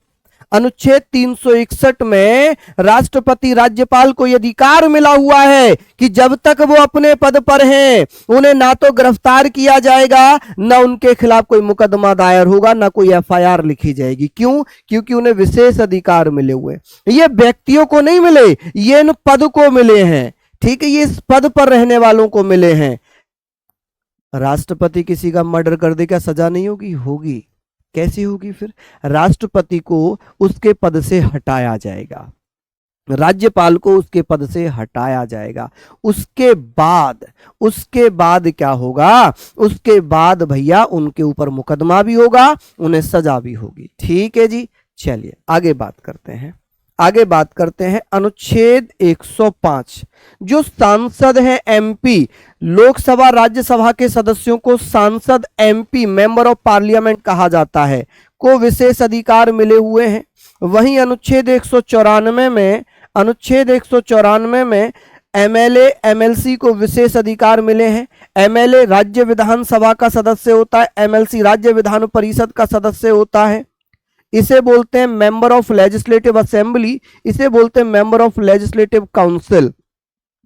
A: अनुच्छेद 361 में राष्ट्रपति राज्यपाल को यह अधिकार मिला हुआ है कि जब तक वो अपने पद पर हैं, उन्हें ना तो गिरफ्तार किया जाएगा, ना उनके खिलाफ कोई मुकदमा दायर होगा, ना कोई एफआईआर लिखी जाएगी। क्यों? क्योंकि उन्हें विशेष अधिकार मिले हुए। ये व्यक्तियों को नहीं मिले, ये इन पद को मिले हैं। ठीक है, ये इस पद पर रहने वालों को मिले हैं। राष्ट्रपति किसी का मर्डर कर दे, क्या सजा नहीं होगी? होगी। कैसी होगी? फिर राष्ट्रपति को उसके पद से हटाया जाएगा, राज्यपाल को उसके पद से हटाया जाएगा। उसके बाद क्या होगा? उसके बाद भैया उनके ऊपर मुकदमा भी होगा, उन्हें सजा भी होगी। ठीक है जी, चलिए आगे बात करते हैं अनुच्छेद 105। जो सांसद हैं एमपी, लोकसभा राज्यसभा के सदस्यों को सांसद एमपी मेंबर ऑफ पार्लियामेंट कहा जाता है, को विशेष अधिकार मिले हुए हैं। वहीं अनुच्छेद 194 में एमएलए एमएलसी को विशेष अधिकार मिले हैं। एमएलए राज्य विधानसभा का सदस्य होता है, एमएलसी राज्य विधान परिषद का सदस्य होता है। इसे बोलते हैं मेंबर ऑफ लेजिस्लेटिव असेंबली, इसे बोलते हैं मेंबर ऑफ लेजिस्लेटिव काउंसिल।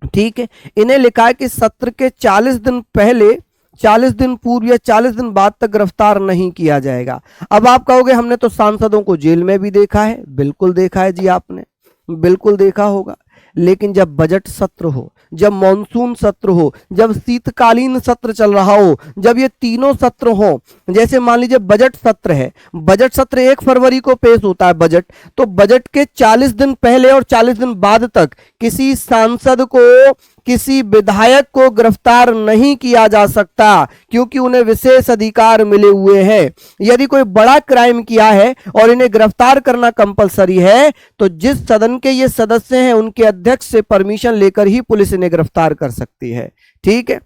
A: ठीक है, इन्हें लिखा है कि सत्र के 40 दिन पहले, 40 दिन पूर्व या 40 दिन बाद तक गिरफ्तार नहीं किया जाएगा। अब आप कहोगे हमने तो सांसदों को जेल में भी देखा है। बिल्कुल देखा है जी, आपने बिल्कुल देखा होगा। लेकिन जब बजट सत्र हो, जब मॉनसून सत्र हो, जब शीतकालीन सत्र चल रहा हो, जब ये तीनों सत्र हो, जैसे मान लीजिए बजट सत्र है, बजट सत्र 1 फरवरी को पेश होता है बजट, तो बजट के 40 दिन पहले और 40 दिन बाद तक किसी सांसद को, किसी विधायक को गिरफ्तार नहीं किया जा सकता, क्योंकि उन्हें विशेष अधिकार मिले हुए हैं। यदि कोई बड़ा क्राइम किया है और इन्हें गिरफ्तार करना कंपलसरी है, तो जिस सदन के ये सदस्य हैं उनके अध्यक्ष से परमिशन लेकर ही पुलिस इन्हें गिरफ्तार कर सकती है। ठीक है,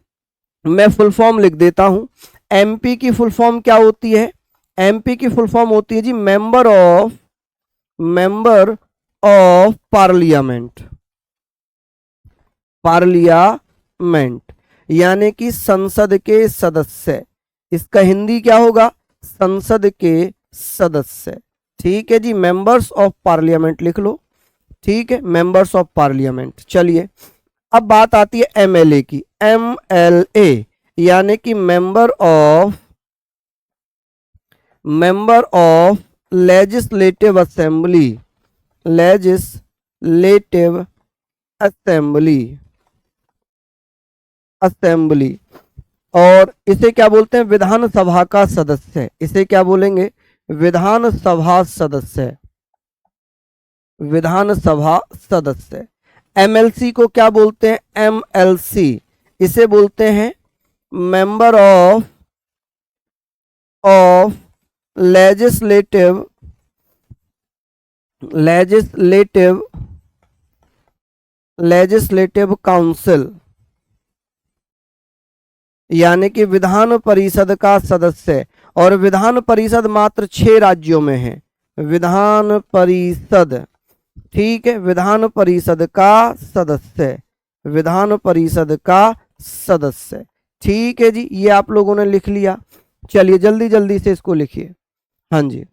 A: मैं फुल फॉर्म लिख देता हूं। एमपी की फुल फॉर्म क्या होती है? एमपी की फुल फॉर्म होती है जी मेंबर ऑफ पार्लियामेंट, यानी कि संसद के सदस्य। इसका हिंदी क्या होगा? संसद के सदस्य। ठीक है जी, मेंबर्स ऑफ पार्लियामेंट लिख लो। ठीक है, मेंबर्स ऑफ पार्लियामेंट। चलिए अब बात आती है एमएलए की। एमएलए यानी कि मेंबर ऑफ लेजिस्लेटिव असेंबली, और इसे क्या बोलते हैं? विधानसभा का सदस्य। इसे क्या बोलेंगे? विधानसभा सदस्य। एमएलसी को क्या बोलते हैं? एमएलसी, इसे बोलते हैं मेंबर ऑफ लेजिस्लेटिव काउंसिल, यानी कि विधान परिषद का सदस्य। और विधान परिषद मात्र 6 राज्यों में है। विधान परिषद, ठीक है, विधान परिषद का सदस्य। ठीक है जी, ये आप लोगों ने लिख लिया। चलिए जल्दी जल्दी से इसको लिखिए। हाँ जी,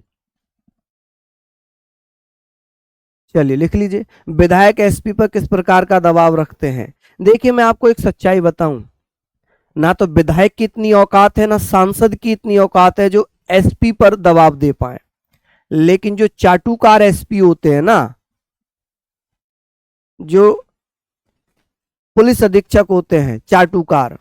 A: चलिए लिख लीजिए। विधायक एसपी पर किस प्रकार का दबाव रखते हैं? देखिए मैं आपको एक सच्चाई बताऊं, ना तो विधायक की इतनी औकात है, ना सांसद की इतनी औकात है जो एसपी पर दबाव दे पाए। लेकिन जो चाटुकार एसपी होते हैं ना, जो पुलिस अधीक्षक होते हैं चाटुकार,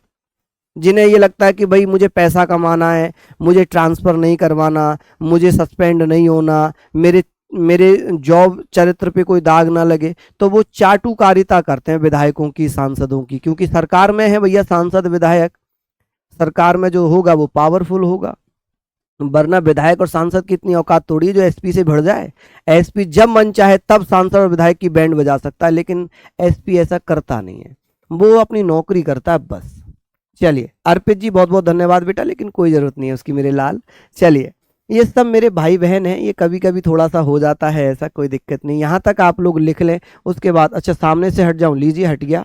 A: जिन्हें ये लगता है कि भाई मुझे पैसा कमाना है, मुझे ट्रांसफ़र नहीं करवाना, मुझे सस्पेंड नहीं होना, मेरे मेरे जॉब चरित्र पे कोई दाग ना लगे, तो वो चाटुकारिता करते हैं विधायकों की, सांसदों की, क्योंकि सरकार में है भैया सांसद विधायक, सरकार में जो होगा वो पावरफुल होगा। वरना विधायक और सांसद की इतनी औकात थोड़ी है जो एसपी से भिड़ जाए। एसपी जब मन चाहे तब सांसद और विधायक की बैंड बजा सकता है, लेकिन एसपी ऐसा करता नहीं है, वो अपनी नौकरी करता है बस। चलिए अर्पित जी बहुत बहुत धन्यवाद बेटा, लेकिन कोई ज़रूरत नहीं है उसकी मेरे लाल। चलिए ये सब मेरे भाई बहन हैं, ये कभी कभी थोड़ा सा हो जाता है ऐसा, कोई दिक्कत नहीं। यहाँ तक आप लोग लिख लें, उसके बाद अच्छा सामने से हट जाऊँ, लीजिए हट गया,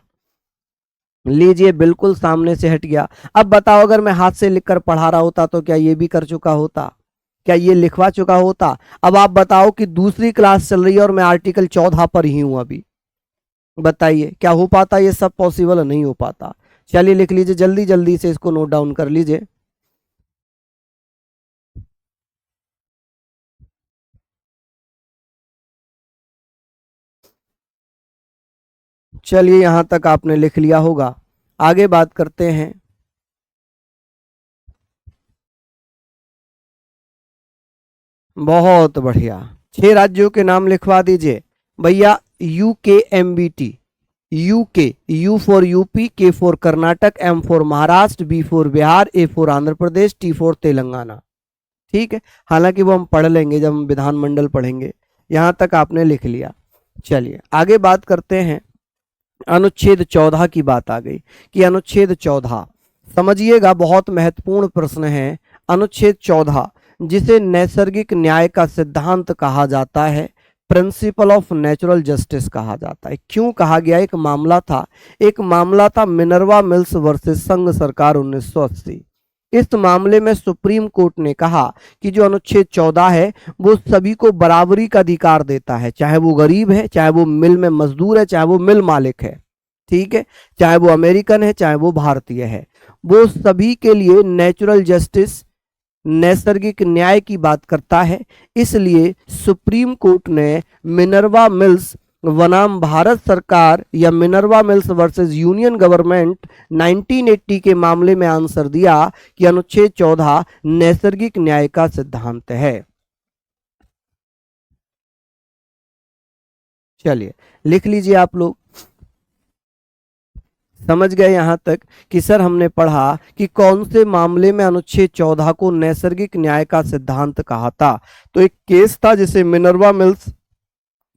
A: लीजिए बिल्कुल सामने से हट गया। अब बताओ अगर मैं हाथ से लिखकर पढ़ा रहा होता तो क्या ये भी कर चुका होता, क्या ये लिखवा चुका होता? अब आप बताओ कि दूसरी क्लास चल रही है और मैं आर्टिकल 14 पर ही हूं अभी, बताइए क्या हो पाता? ये सब पॉसिबल नहीं हो पाता। चलिए लिख लीजिए जल्दी जल्दी से, इसको नोट डाउन कर लीजिए। चलिए यहां तक आपने लिख लिया होगा, आगे बात करते हैं। बहुत बढ़िया, 6 राज्यों के नाम लिखवा दीजिए भैया। UKMBT, UK, U for UP, K for Karnataka, M for Maharashtra, B for Bihar, A for Andhra Pradesh, T for Telangana. ठीक है, हालांकि वो हम पढ़ लेंगे जब हम विधानमंडल पढ़ेंगे। यहां तक आपने लिख लिया। चलिए आगे बात करते हैं। अनुच्छेद 14 की बात आ गई कि अनुच्छेद 14 समझिएगा, बहुत महत्वपूर्ण प्रश्न है। अनुच्छेद 14 जिसे नैसर्गिक न्याय का सिद्धांत कहा जाता है, प्रिंसिपल ऑफ नेचुरल जस्टिस कहा जाता है। क्यों कहा गया? एक मामला था मिनर्वा मिल्स वर्सेस संघ सरकार 1980। इस मामले में सुप्रीम कोर्ट ने कहा कि जो अनुच्छेद 14 है वो सभी को बराबरी का अधिकार देता है, चाहे वो गरीब है, चाहे वो मिल में मजदूर है, चाहे वो मिल मालिक है, ठीक है, चाहे वो अमेरिकन है, चाहे वो भारतीय है, वो सभी के लिए नेचुरल जस्टिस, नैसर्गिक न्याय की बात करता है। इसलिए सुप्रीम कोर्ट ने मिनर्वा मिल्स बनाम भारत सरकार या Minerva mills versus union government 1980 के मामले में आंसर दिया कि अनुच्छेद 14 नैसर्गिक न्याय का सिद्धांत है। चलिए लिख लीजिए आप लोग, समझ गए यहां तक कि सर हमने पढ़ा कि कौन से मामले में अनुच्छेद 14 को नैसर्गिक न्याय का सिद्धांत कहा था। तो एक केस था जिसे मिनर्वा मिल्स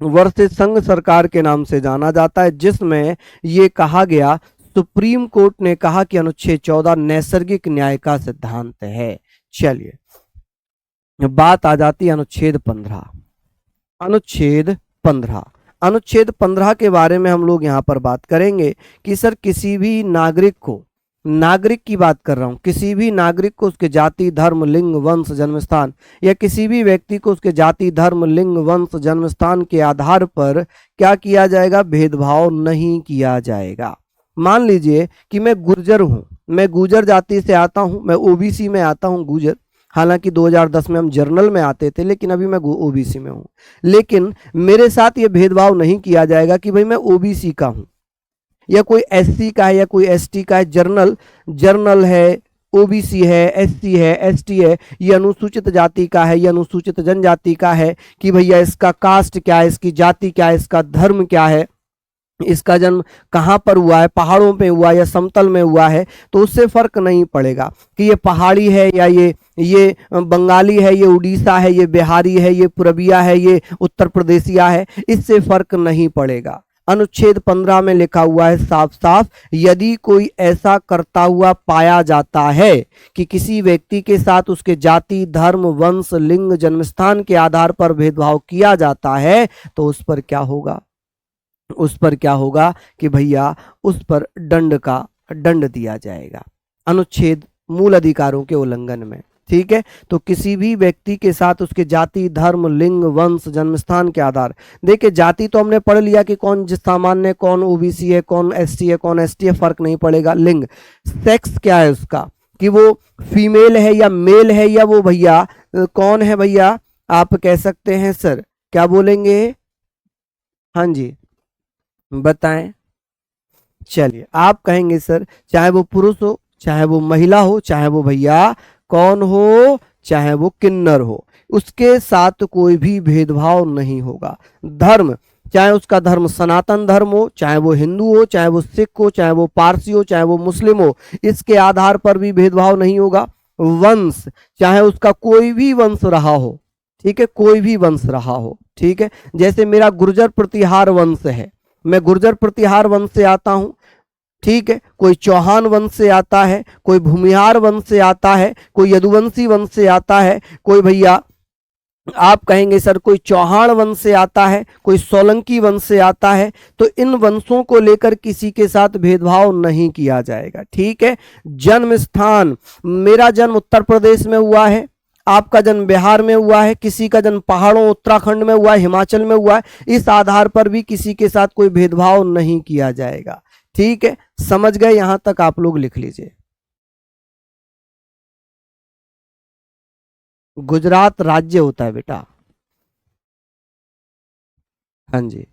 A: वर्सेस संघ सरकार के नाम से जाना जाता है, जिसमें ये कहा गया, सुप्रीम कोर्ट ने कहा कि अनुच्छेद 14 नैसर्गिक न्याय का सिद्धांत है। चलिए बात आ जाती है अनुच्छेद 15। अनुच्छेद 15, अनुच्छेद 15 के बारे में हम लोग यहाँ पर बात करेंगे कि सर किसी भी नागरिक को, नागरिक की बात कर रहा हूँ, किसी भी नागरिक को उसके जाति, धर्म, लिंग, वंश, जन्मस्थान या किसी भी व्यक्ति को उसके जाति, धर्म, लिंग, वंश, जन्मस्थान के आधार पर क्या किया जाएगा? भेदभाव नहीं किया जाएगा। मान लीजिए कि मैं गुर्जर हूँ, मैं गुर्जर जाति से आता हूँ, मैं ओबीसी में आता हूँ गुर्जर, हालांकि 2010 में हम जर्नल में आते थे, लेकिन अभी मैं ओबीसी में हूँ, लेकिन मेरे साथ ये भेदभाव नहीं किया जाएगा कि भाई मैं ओबीसी का हूँ या कोई एससी का है या कोई एसटी का है। जर्नल है, ओबीसी है, एससी है, एसटी है, ये अनुसूचित जाति का है, ये अनुसूचित जनजाति का है, कि भैया इसका कास्ट क्या है, इसकी जाति क्या है, इसका धर्म क्या है, इसका जन्म कहाँ पर हुआ है, पहाड़ों पे हुआ या समतल में हुआ है, तो उससे फर्क नहीं पड़ेगा कि ये पहाड़ी है या ये बंगाली है, ये उड़ीसा है, ये बिहारी है, ये पूर्विया है, ये उत्तर प्रदेशिया है, इससे फर्क नहीं पड़ेगा। अनुच्छेद 15 में लिखा हुआ है साफ साफ, यदि कोई ऐसा करता हुआ पाया जाता है कि किसी व्यक्ति के साथ उसके जाति, धर्म, वंश, लिंग, जन्मस्थान के आधार पर भेदभाव किया जाता है, तो उस पर क्या होगा? उस पर क्या होगा कि भैया उस पर दंड दिया जाएगा, अनुच्छेद मूल अधिकारों के उल्लंघन में। ठीक है, तो किसी भी व्यक्ति के साथ उसके जाति, धर्म, लिंग, वंश, जन्मस्थान के आधार, देखिए जाति तो हमने पढ़ लिया कि कौन सामान्य, कौन ओबीसी है, कौन एसटी है, कौन एसटी है, फर्क नहीं पड़ेगा। लिंग, सेक्स क्या है उसका, कि वो फीमेल है या मेल है, या वो भैया कौन है भैया, आप कह सकते हैं सर, क्या बोलेंगे? हाँ जी बताएं। चलिए आप कहेंगे सर चाहे वो पुरुष हो, चाहे वो महिला हो, चाहे वो भैया कौन हो, चाहे वो किन्नर हो, उसके साथ कोई भी भेदभाव नहीं होगा। धर्म, चाहे उसका धर्म सनातन धर्म हो, चाहे वो हिंदू हो, चाहे वो सिख हो, चाहे वो पारसी हो, चाहे वो मुस्लिम हो, इसके आधार पर भी भेदभाव नहीं होगा। वंश, चाहे उसका कोई भी वंश रहा हो, ठीक है, कोई भी वंश रहा हो, ठीक है, जैसे मेरा गुर्जर प्रतिहार वंश है, मैं गुर्जर प्रतिहार वंश से आता हूं, ठीक है, कोई चौहान वंश से आता है, कोई भूमिहार वंश से आता है, कोई यदुवंशी वंश से आता है, कोई भैया आप कहेंगे सर कोई चौहान वंश से आता है, कोई सोलंकी वंश से आता है, तो इन वंशों को लेकर किसी के साथ भेदभाव नहीं किया जाएगा, ठीक है। जन्म स्थान, मेरा जन्म उत्तर प्रदेश में हुआ है, आपका जन्म बिहार में हुआ है, किसी का जन्म पहाड़ों उत्तराखंड में हुआ है, हिमाचल में हुआ है, इस आधार पर भी किसी के साथ कोई भेदभाव नहीं किया जाएगा, ठीक है। समझ गए? यहां तक आप लोग लिख लीजिए। गुजरात राज्य होता है बेटा, हाँ जी।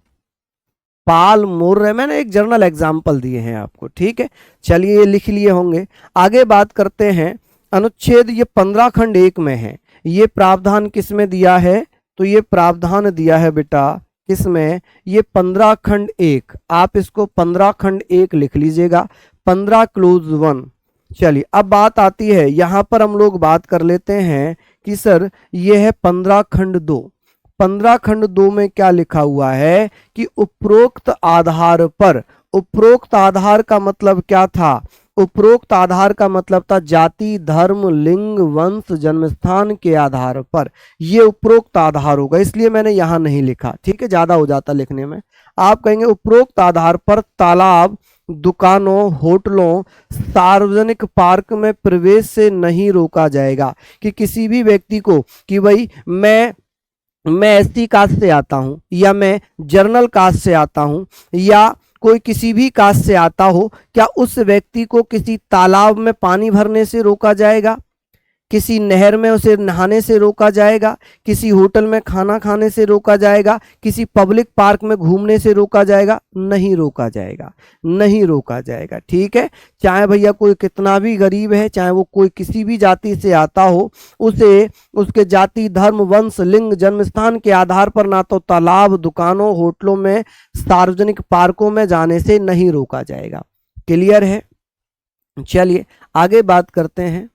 A: पाल मोर, मैंने एक जर्नल एग्जाम्पल दिए हैं आपको, ठीक है। चलिए ये लिख लिए होंगे। आगे बात करते हैं अनुच्छेद, ये 15 खंड 1 में है, ये प्रावधान किस में दिया है? तो ये प्रावधान दिया है बेटा किसमें? ये 15 खंड 1, आप इसको 15 खंड 1 लिख लीजिएगा, 15 क्लोज 1। चलिए अब बात आती है, यहां पर हम लोग बात कर लेते हैं कि सर ये है 15 खंड 2। 15 खंड 2 में क्या लिखा हुआ है कि उपरोक्त आधार पर, उपरोक्त आधार का मतलब क्या था? उपरोक्त आधार का मतलब था जाति, धर्म, लिंग, वंश, जन्मस्थान के आधार पर, ये उपरोक्त आधार होगा, इसलिए मैंने यहां नहीं लिखा, ठीक है, ज्यादा हो जाता लिखने में। आप कहेंगे उपरोक्त आधार पर तालाब, दुकानों, होटलों, सार्वजनिक पार्क में प्रवेश से नहीं रोका जाएगा, कि किसी भी व्यक्ति को कि भाई मैं एसटी कास्ट से आता हूं, या मैं जनरल कास्ट से आता हूं, या कोई किसी भी कास्ट से आता हो, क्या उस व्यक्ति को किसी तालाब में पानी भरने से रोका जाएगा, किसी नहर में उसे नहाने से रोका जाएगा, किसी होटल में खाना खाने से रोका जाएगा, किसी पब्लिक पार्क में घूमने से रोका जाएगा? नहीं रोका जाएगा, नहीं रोका जाएगा, ठीक है। चाहे भैया कोई कितना भी गरीब है, चाहे वो कोई किसी भी जाति से आता हो, उसे उसके जाति, धर्म, वंश, लिंग, जन्मस्थान के आधार पर ना तो तालाब, दुकानों, होटलों में, सार्वजनिक पार्कों में जाने से नहीं रोका जाएगा। क्लियर है? चलिए आगे बात करते हैं।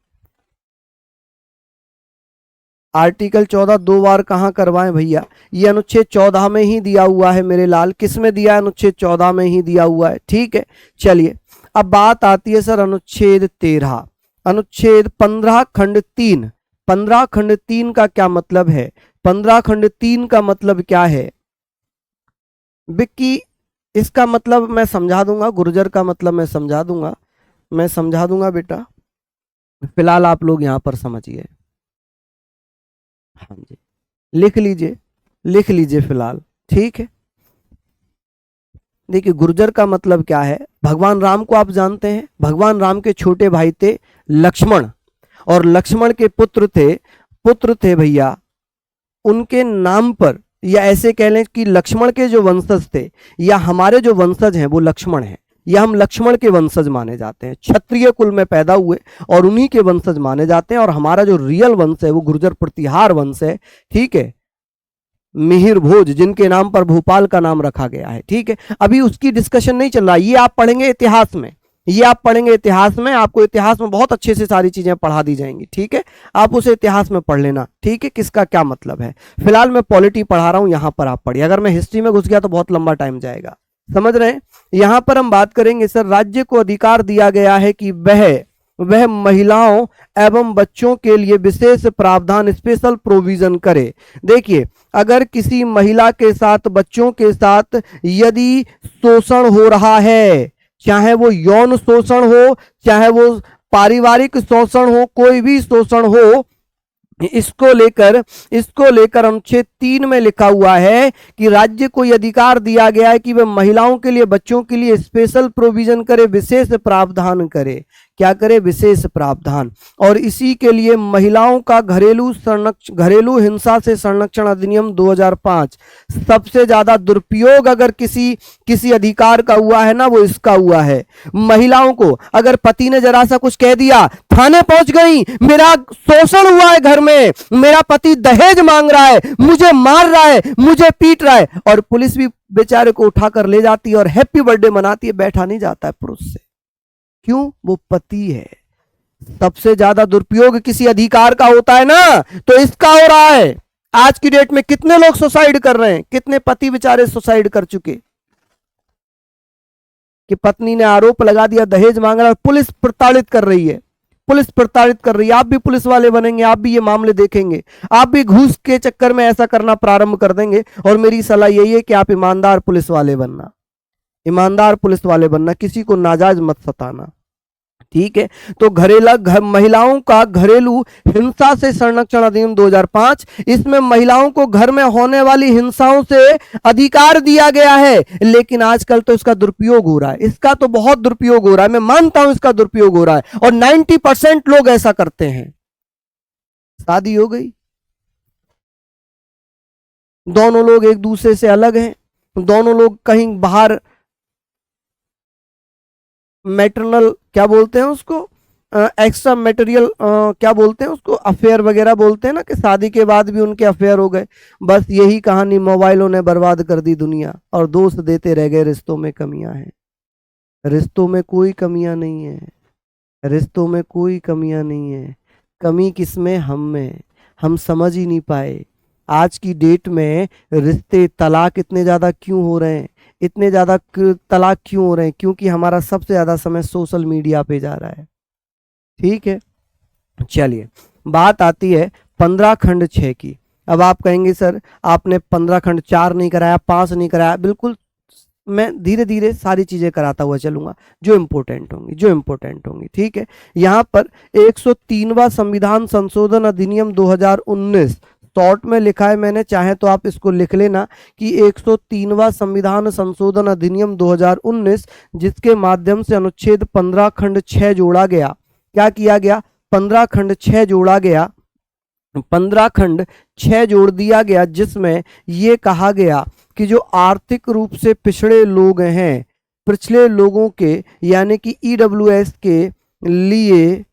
A: आर्टिकल 14 2 बार कहां करवाएं भैया? ये अनुच्छेद 14 में ही दिया हुआ है मेरे लाल, किस में दिया है? अनुच्छेद 14 में ही दिया हुआ है, ठीक है। चलिए अब बात आती है सर अनुच्छेद 13, अनुच्छेद 15 खंड 3। 15 खंड 3 का क्या मतलब है? 15 खंड 3 का मतलब क्या है बिक्की? इसका मतलब मैं समझा दूंगा, गुर्जर का मतलब मैं समझा दूंगा बेटा, फिलहाल आप लोग यहां पर समझिए। हाँ जी, लिख लीजिए फिलहाल, ठीक है। देखिए गुर्जर का मतलब क्या है? भगवान राम को आप जानते हैं, भगवान राम के छोटे भाई थे लक्ष्मण, और लक्ष्मण के पुत्र थे भैया, उनके नाम पर, या ऐसे कह लें कि लक्ष्मण के जो वंशज थे, या हमारे जो वंशज हैं वो लक्ष्मण हैं, या हम लक्ष्मण के वंशज माने जाते हैं, क्षत्रिय कुल में पैदा हुए और उन्हीं के वंशज माने जाते हैं। और हमारा जो रियल वंश है वो गुर्जर प्रतिहार वंश है, ठीक है, मिहिर भोज, जिनके नाम पर भोपाल का नाम रखा गया है, ठीक है। अभी उसकी डिस्कशन नहीं चल रहा, ये आप पढ़ेंगे इतिहास में, आपको इतिहास में बहुत अच्छे से सारी चीजें पढ़ा दी जाएंगी, ठीक है। आप उसे इतिहास में पढ़ लेना, ठीक है, किसका क्या मतलब है। फिलहाल मैं पॉलिटी पढ़ा रहा हूं, यहां पर आप पढ़िए, अगर मैं हिस्ट्री में घुस गया तो बहुत लंबा टाइम जाएगा, समझ रहे हैं। यहां पर हम बात करेंगे सर, राज्य को अधिकार दिया गया है कि वह महिलाओं एवं बच्चों के लिए विशेष प्रावधान, स्पेशल प्रोविजन करे। देखिए अगर किसी महिला के साथ, बच्चों के साथ यदि शोषण हो रहा है, चाहे वो यौन शोषण हो, चाहे वो पारिवारिक शोषण हो, कोई भी शोषण हो, इसको लेकर अनुच्छेद 3 में लिखा हुआ है कि राज्य को यह अधिकार दिया गया है कि वह महिलाओं के लिए, बच्चों के लिए स्पेशल प्रोविजन करे, विशेष प्रावधान करे। क्या करे, विशेष प्रावधान। और इसी के लिए महिलाओं का घरेलू हिंसा से संरक्षण अधिनियम 2005, सबसे ज्यादा दुरुपयोग अगर किसी अधिकार का हुआ है ना, वो इसका हुआ है। महिलाओं को अगर पति ने जरा सा कुछ कह दिया, थाने पहुंच गई, मेरा शोषण हुआ है घर में, मेरा पति दहेज मांग रहा है, मुझे मार रहा है, मुझे पीट रहा है, और पुलिस भी बेचारे को उठाकर ले जाती है और हैप्पी बर्थडे मनाती है, बैठा नहीं जाता है पुरुष से। क्यों? वो पति है। सबसे ज्यादा दुरुपयोग किसी अधिकार का होता है ना, तो इसका हो रहा है। आज की डेट में कितने लोग सुसाइड कर रहे हैं, कितने पति बेचारे सुसाइड कर चुके कि पत्नी ने आरोप लगा दिया दहेज मांग रहा है, पुलिस प्रताड़ित कर रही है, पुलिस प्रताड़ित कर रही है। आप भी पुलिस वाले बनेंगे, आप भी ये मामले देखेंगे, आप भी घूस के चक्कर में ऐसा करना प्रारंभ कर देंगे। और मेरी सलाह यही है कि आप ईमानदार पुलिस वाले बनना, ईमानदार पुलिस वाले बनना, किसी को नाजायज मत सताना, ठीक है। तो महिलाओं का घरेलू हिंसा से संरक्षण अधिनियम 2005, इसमें महिलाओं को घर में होने वाली हिंसाओं से अधिकार दिया गया है, लेकिन आजकल तो इसका दुरुपयोग हो रहा है, इसका तो बहुत दुरुपयोग हो रहा है, मैं मानता हूं इसका दुरुपयोग हो रहा है, और 90% लोग ऐसा करते हैं। शादी हो गई, दोनों लोग एक दूसरे से अलग हैं, दोनों लोग कहीं बाहर मैटरनल क्या बोलते हैं उसको, एक्स्ट्रा मटेरियल क्या बोलते हैं उसको, अफेयर वगैरह बोलते हैं ना, कि शादी के बाद भी उनके अफेयर हो गए। बस यही कहानी मोबाइलों ने बर्बाद कर दी दुनिया, और दोष देते रह गए रिश्तों में कमियां हैं। रिश्तों में कोई कमियां नहीं है, रिश्तों में कोई कमियां नहीं है। कमी किसमें? हम में, हम समझ ही नहीं पाए। आज की डेट में रिश्ते तलाक इतने ज़्यादा क्यों हो रहे हैं, इतने ज़्यादा तलाक क्यों हो रहे हैं? क्योंकि हमारा सबसे ज़्यादा समय सोशल मीडिया पे जा रहा है, ठीक है। चलिए, बात आती है 15 खंड 6 की। अब आप कहेंगे सर आपने 15 खंड 4 नहीं कराया, 5 नहीं कराया। बिल्कुल, मैं धीरे धीरे सारी चीज़ें कराता हुआ चलूंगा जो इम्पोर्टेंट होंगी, ठीक है। यहाँ पर 103वां संविधान संशोधन अधिनियम 2019 शॉर्ट में लिखा है मैंने, चाहे तो आप इसको लिख लेना कि 103वां संविधान संशोधन अधिनियम 2019, जिसके माध्यम से अनुच्छेद 15 खंड 6 जोड़ा गया। क्या किया गया? 15 खंड 6 जोड़ा गया, 15 खंड 6 जोड़ दिया गया, जिसमें ये कहा गया कि जो आर्थिक रूप से पिछड़े लोग हैं, पिछड़े लोगों के यानी कि ईडब्ल्यूएस के लिए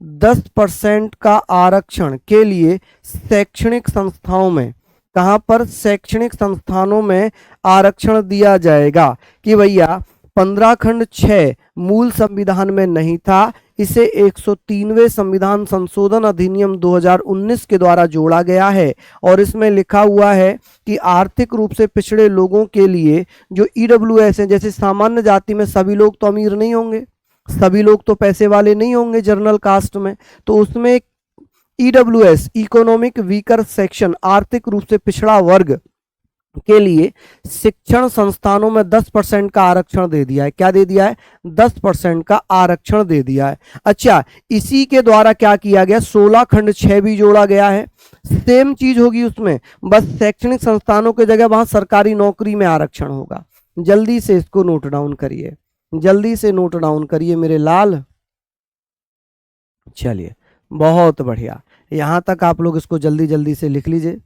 A: 10% का आरक्षण के लिए शैक्षणिक संस्थाओं में, कहां पर? शैक्षणिक संस्थानों में आरक्षण दिया जाएगा। कि भैया 15 खंड 6 मूल संविधान में नहीं था, इसे 103वें संविधान संशोधन अधिनियम 2019 के द्वारा जोड़ा गया है। और इसमें लिखा हुआ है कि आर्थिक रूप से पिछड़े लोगों के लिए जो ईडब्ल्यूएस हैं, जैसे सामान्य जाति में सभी लोग तो अमीर नहीं होंगे, सभी लोग तो पैसे वाले नहीं होंगे जनरल कास्ट में, तो उसमें ईडब्ल्यूएस इकोनॉमिक वीकर सेक्शन, आर्थिक रूप से पिछड़ा वर्ग के लिए शिक्षण संस्थानों में 10% का आरक्षण दे दिया है। क्या दे दिया है? 10% का आरक्षण दे दिया है। अच्छा, इसी के द्वारा क्या किया गया? 16 खंड 6 भी जोड़ा गया है। सेम चीज होगी उसमें, बस शैक्षणिक संस्थानों की जगह वहां सरकारी नौकरी में आरक्षण होगा। जल्दी से इसको नोट डाउन करिए, जल्दी से नोट डाउन करिए मेरे लाल। चलिए, बहुत बढ़िया, यहां तक आप लोग इसको जल्दी जल्दी से लिख लीजिए।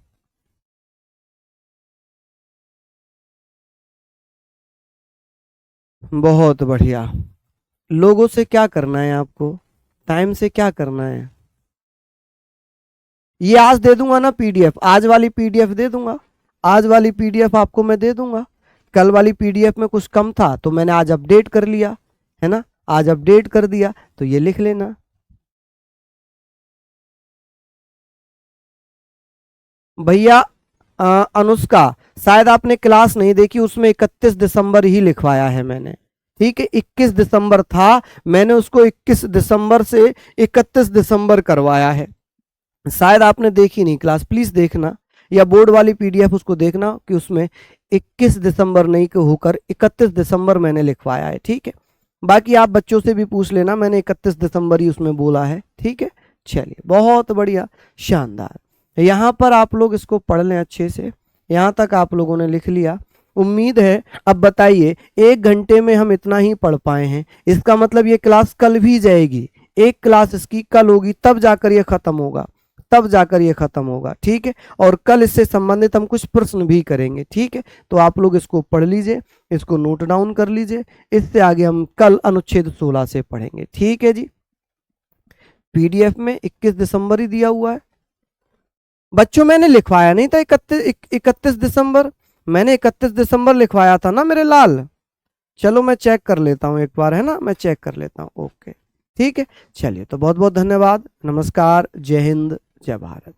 A: बहुत बढ़िया। लोगों से क्या करना है आपको? टाइम से क्या करना है? ये आज दे दूंगा ना पीडीएफ, आज वाली पीडीएफ दे दूंगा, आज वाली पीडीएफ आपको मैं दे दूंगा। कल वाली पीडीएफ में कुछ कम था तो मैंने आज अपडेट कर लिया है ना, आज अपडेट कर दिया, तो ये लिख लेना। भैया अनुष्का, शायद आपने क्लास नहीं देखी, उसमें 31 दिसंबर ही लिखवाया है मैंने, ठीक है। 21 दिसंबर था, मैंने उसको 21 दिसंबर से 31 दिसंबर करवाया है। शायद आपने देखी नहीं क्लास, प्लीज देखना, या बोर्ड वाली पीडीएफ उसको देखना कि उसमें 21 दिसंबर नहीं होकर 31 दिसंबर मैंने लिखवाया है, ठीक है। बाकी आप बच्चों से भी पूछ लेना, मैंने 31 दिसंबर ही उसमें बोला है, ठीक है। चलिए, बहुत बढ़िया, शानदार। यहाँ पर आप लोग इसको पढ़ लें अच्छे से, यहाँ तक आप लोगों ने लिख लिया। उम्मीद है। अब बताइए 1 घंटे में हम इतना ही पढ़ पाए हैं, इसका मतलब ये क्लास कल भी जाएगी, एक क्लास इसकी कल होगी, तब जाकर ये खत्म होगा, तब जाकर ये खत्म होगा। ठीक है, और कल इससे संबंधित हम कुछ प्रश्न भी करेंगे। ठीक है, तो आप लोग इसको पढ़ लीजिए, इसको नोट डाउन कर लीजिए। इससे आगे हम कल अनुच्छेद 16 से पढ़ेंगे। ठीक है जी, पीडीएफ में 21 दिसंबर ही दिया हुआ है बच्चों। मैंने लिखवाया नहीं था 31 दिसंबर, मैंने 31 दिसंबर लिखवाया था ना मेरे लाल। चलो मैं चेक कर लेता हूँ एक बार, है ना, मैं चेक कर लेता हूँ। ओके ठीक है, चलिए तो बहुत बहुत धन्यवाद, नमस्कार, जय हिंद, जय भारत।